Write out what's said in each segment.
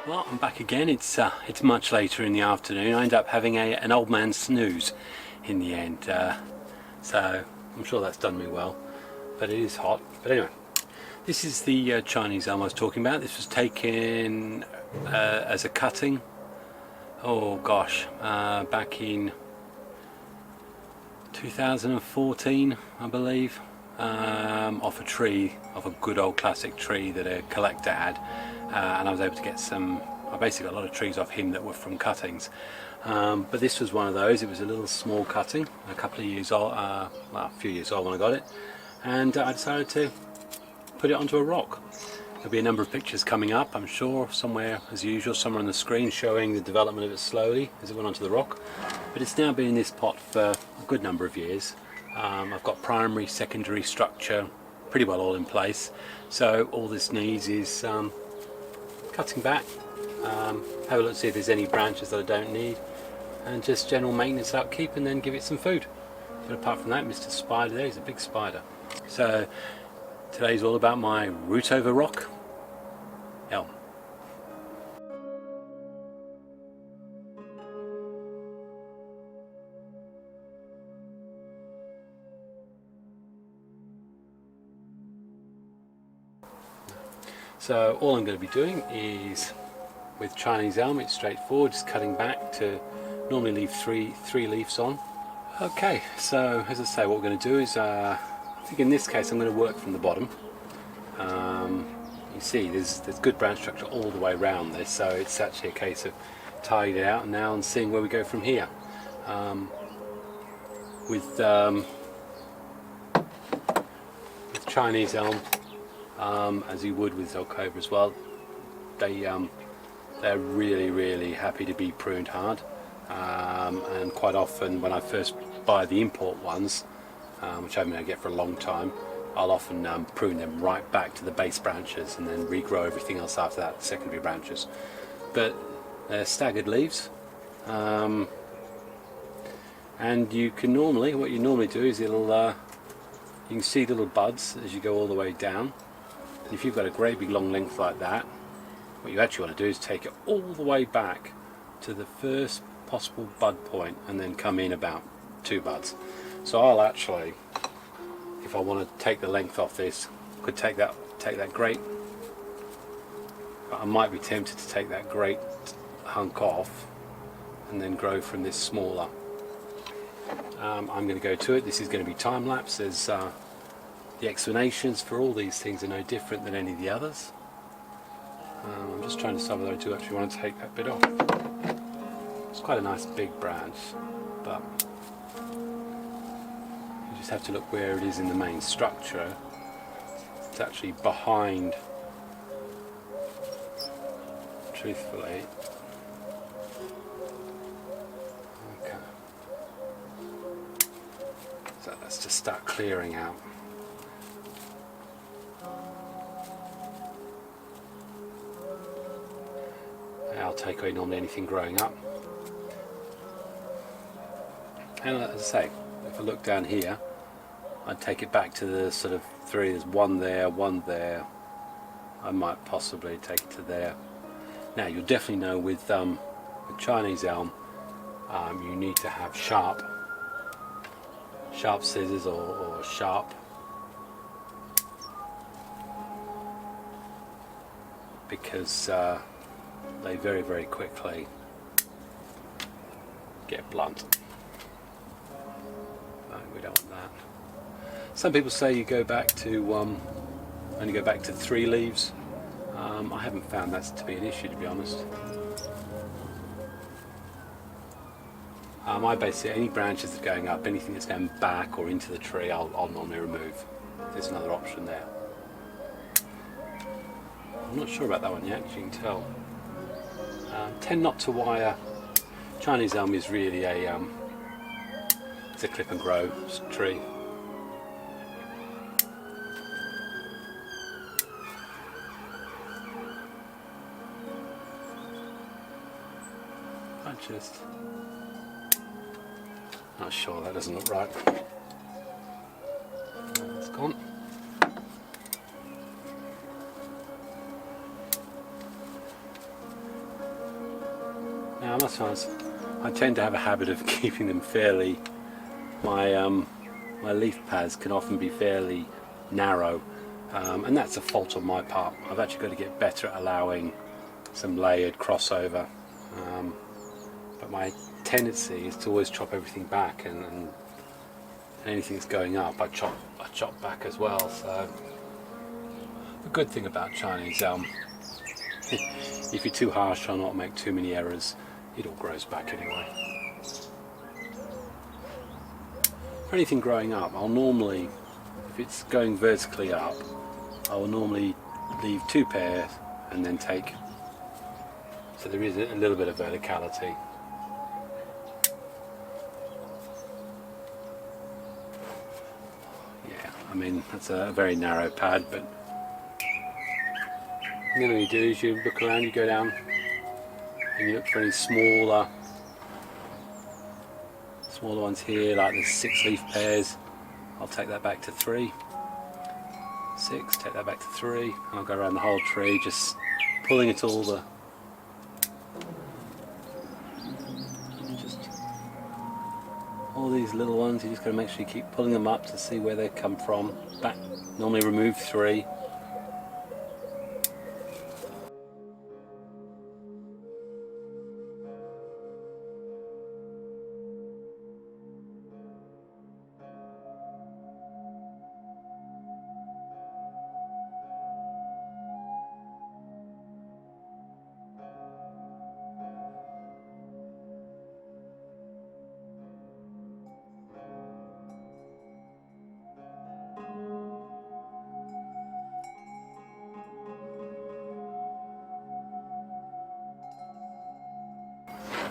Well, I'm back again. It's much later in the afternoon. I end up having an old man snooze in the end, so I'm sure that's done me well, but it is hot. But anyway, this is the Chinese elm I was talking about. This was taken as a cutting, oh gosh, back in 2014 I believe, off a tree, off a good old classic tree that a collector had. And I was able to get some, I basically got a lot of trees off him that were from cuttings. But this was one of those. It was a little small cutting, a couple of years old, well, a few years old when I got it. And I decided to put it onto a rock. There'll be a number of pictures coming up, I'm sure, somewhere as usual, somewhere on the screen showing the development of it slowly as it went onto the rock. But it's now been in this pot for a good number of years. I've got primary, secondary structure pretty well all in place. So all this needs is cutting back, have a look to see if there's any branches that I don't need, and just general maintenance upkeep, and then give it some food. But apart from that, Mr. Spider there, he's a big spider. So today's all about my root-over-rock elm. So all I'm going to be doing is, with Chinese elm, it's straightforward, just cutting back to normally leave three leaves on. Okay, so as I say, what we're going to do is, I think in this case I'm going to work from the bottom. You see there's good branch structure all the way around this, so it's actually a case of tying it out now and seeing where we go from here. With Chinese elm, as you would with Zelkova as well, they're really happy to be pruned hard, and quite often when I first buy the import ones, which I haven't been able to get for a long time, I'll often prune them right back to the base branches and then regrow everything else after that, secondary branches. But they're staggered leaves, and you can normally, what you normally do is you can see little buds as you go all the way down. And if you've got a great big long length like that, what you actually want to do is take it all the way back to the first possible bud point and then come in about 2 buds. So I'll actually, if I want to take the length off this, could take that great, but I might be tempted to take that great hunk off and then grow from this smaller. I'm going to go to it. This is going to be time lapse. There's the explanations for all these things are no different than any of the others. I'm just trying to decide whether I do actually want to take that bit off. It's quite a nice big branch, but you just have to look where it is in the main structure. It's actually behind, truthfully. Okay. So let's just start clearing out. I'll take away normally anything growing up. And as I say, if I look down here, I'd take it back to the sort of 3, there's one there, I might possibly take it to there. Now you'll definitely know with Chinese elm, you need to have sharp scissors or sharp, because they very quickly get blunt. No, we don't want that. Some people say you go back to only go back to 3 leaves. I haven't found that to be an issue, to be honest. I basically, any branches that are going up, anything that's going back or into the tree, I'll normally remove. There's another option there. I'm not sure about that one yet, as you can tell. Tend not to wire. Chinese elm is really it's a clip and grow tree. Not sure, that doesn't look right. It's gone. That's nice. I tend to have a habit of keeping them fairly, my leaf pads can often be fairly narrow, and that's a fault on my part. I've actually got to get better at allowing some layered crossover, but my tendency is to always chop everything back, and anything that's going up I chop back as well. So the good thing about Chinese elm, if you're too harsh or not make too many errors, it all grows back anyway. For anything growing up, I'll normally, if it's going vertically up, I will normally leave 2 pairs and then take, so there is a little bit of verticality. Yeah, I mean that's a very narrow pad, but then what you do is you look around, you go down and you look for any smaller ones here, like the 6 leaf pairs. I'll take that back to 3. 6, take that back to 3, and I'll go around the whole tree, just pulling at all these little ones. You just got to make sure you keep pulling them up to see where they come from. Back, normally remove 3.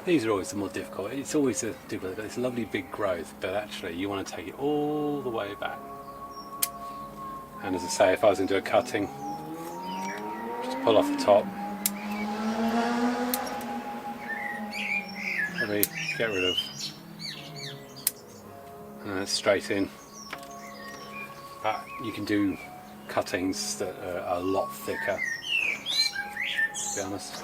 These are always the more difficult. It's always a difficult. It's a lovely big growth, but actually you want to take it all the way back. And as I say, if I was going to do a cutting, just pull off the top, probably get rid of, and then straight in. But you can do cuttings that are a lot thicker, to be honest.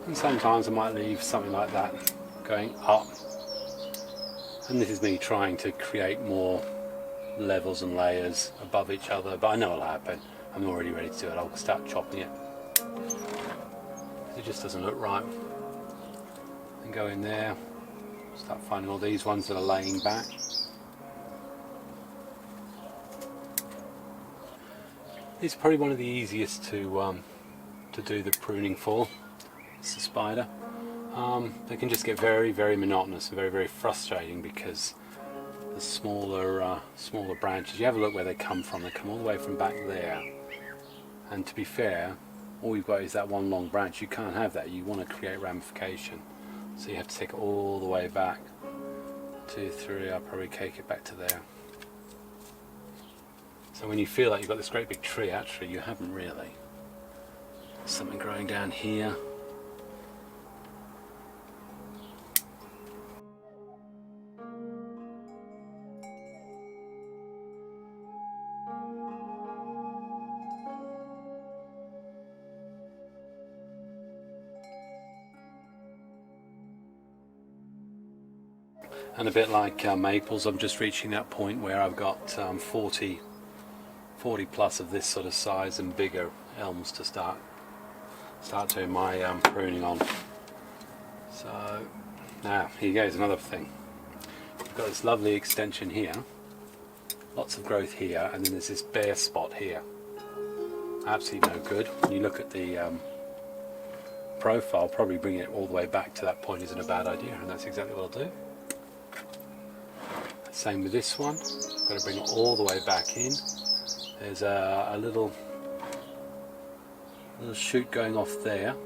And sometimes I might leave something like that going up, and this is me trying to create more levels and layers above each other, but I know it'll happen. I'm already ready to do it. I'll start chopping it. It just doesn't look right. And go in there, start finding all these ones that are laying back. It's probably one of the easiest to do the pruning for. It's the spider. They can just get very, very monotonous and very, very frustrating because the smaller branches, you have a look where they come from. They come all the way from back there. And to be fair, all you've got is that one long branch. You can't have that. You want to create ramification. So you have to take it all the way back. 2, 3, I'll probably take it back to there. So when you feel like you've got this great big tree, actually you haven't really. There's something growing down here. And a bit like maples, I'm just reaching that point where I've got 40 plus of this sort of size and bigger elms to start doing my pruning on. So now here goes another thing. We've got this lovely extension here, lots of growth here, and then there's this bare spot here. Absolutely no good. When you look at the profile, probably bringing it all the way back to that point isn't a bad idea, and that's exactly what I'll do. Same with this one, got to bring it all the way back in. There's a little shoot going off there,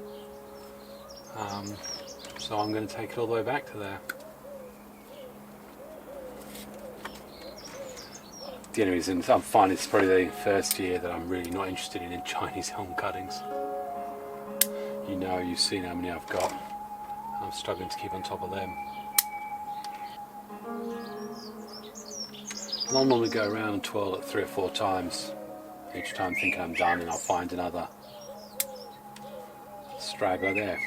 so I'm going to take it all the way back to there. the only reason I'm finding it's probably the first year that I'm really not interested in Chinese elm cuttings. You know, you've seen how many I've got. I'm struggling to keep on top of them. And I'll normally go around and twirl it 3 or 4 times, each time thinking I'm done, and I'll find another straggler there.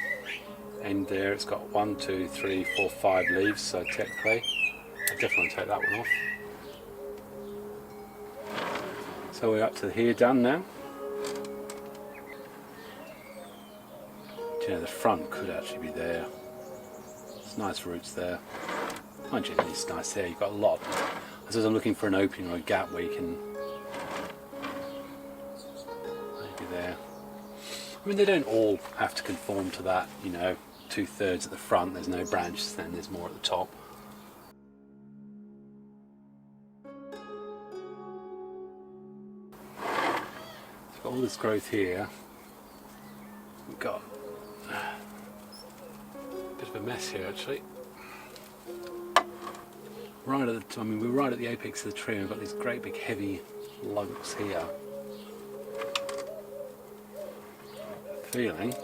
And there it's got 1, 2, 3, 4, 5 leaves, so technically I'll definitely take that one off. So we're up to here done now. Do you know, the front could actually be there. There's nice roots there. Mind you, it's nice there. You've got a lot. I suppose I'm looking for an opening or a gap where you can maybe there. I mean, they don't all have to conform to that, you know, 2/3 at the front, there's no branches, then there's more at the top. So we've got all this growth here. We've got a bit of a mess here actually. Right at the, I mean, we're right at the apex of the tree, and we've got these great big heavy lumps here. Feeling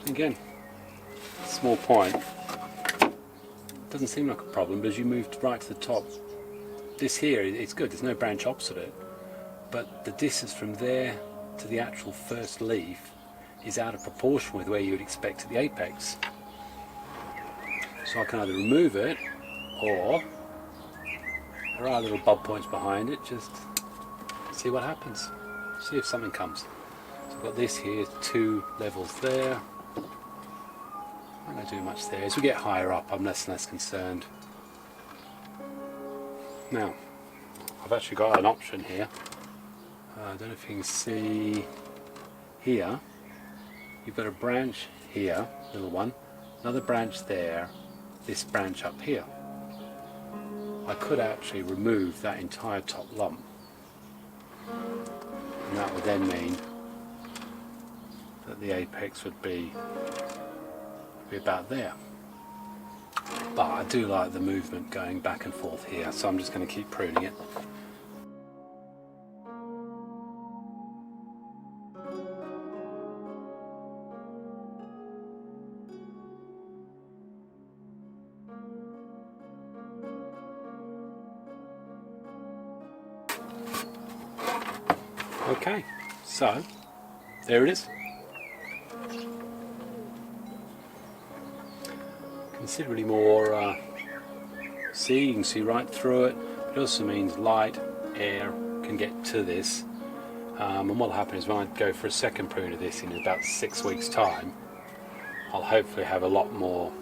again, small point, doesn't seem like a problem, but as you move right to the top, this here, it's good, there's no branch opposite it, but the distance from there to the actual first leaf is out of proportion with where you would expect at the apex. So I can either remove it, or there are little bud points behind it, just see what happens, see if something comes. So I've got this here, 2 levels there. I'm not going to do much there. As we get higher up, I'm less and less concerned. Now, I've actually got an option here. I don't know if you can see here. You've got a branch here, little one, another branch there, this branch up here. I could actually remove that entire top lump, and that would then mean that the apex would be about there. But I do like the movement going back and forth here, so I'm just going to keep pruning it. Okay, so there it is. Considerably more you can see right through it. It also means light, air can get to this, and what will happen is when I go for a second prune of this in about 6 weeks time, I'll hopefully have a lot more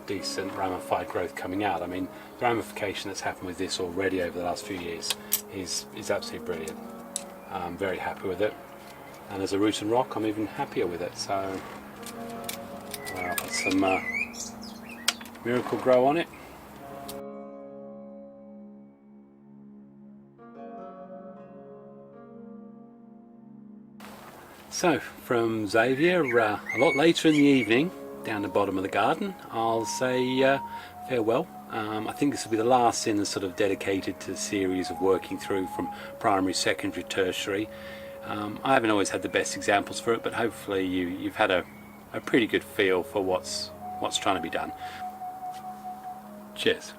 decent ramified growth coming out. I mean, the ramification that's happened with this already over the last few years is absolutely brilliant. I'm very happy with it, and as a root-on-rock I'm even happier with it. So I'll put some Miracle Grow on it. So from Xavier, a lot later in the evening, down the bottom of the garden, I'll say farewell. I think this will be the last in the sort of dedicated to the series of working through from primary, secondary, tertiary. I haven't always had the best examples for it, but hopefully you've had a pretty good feel for what's trying to be done. Cheers.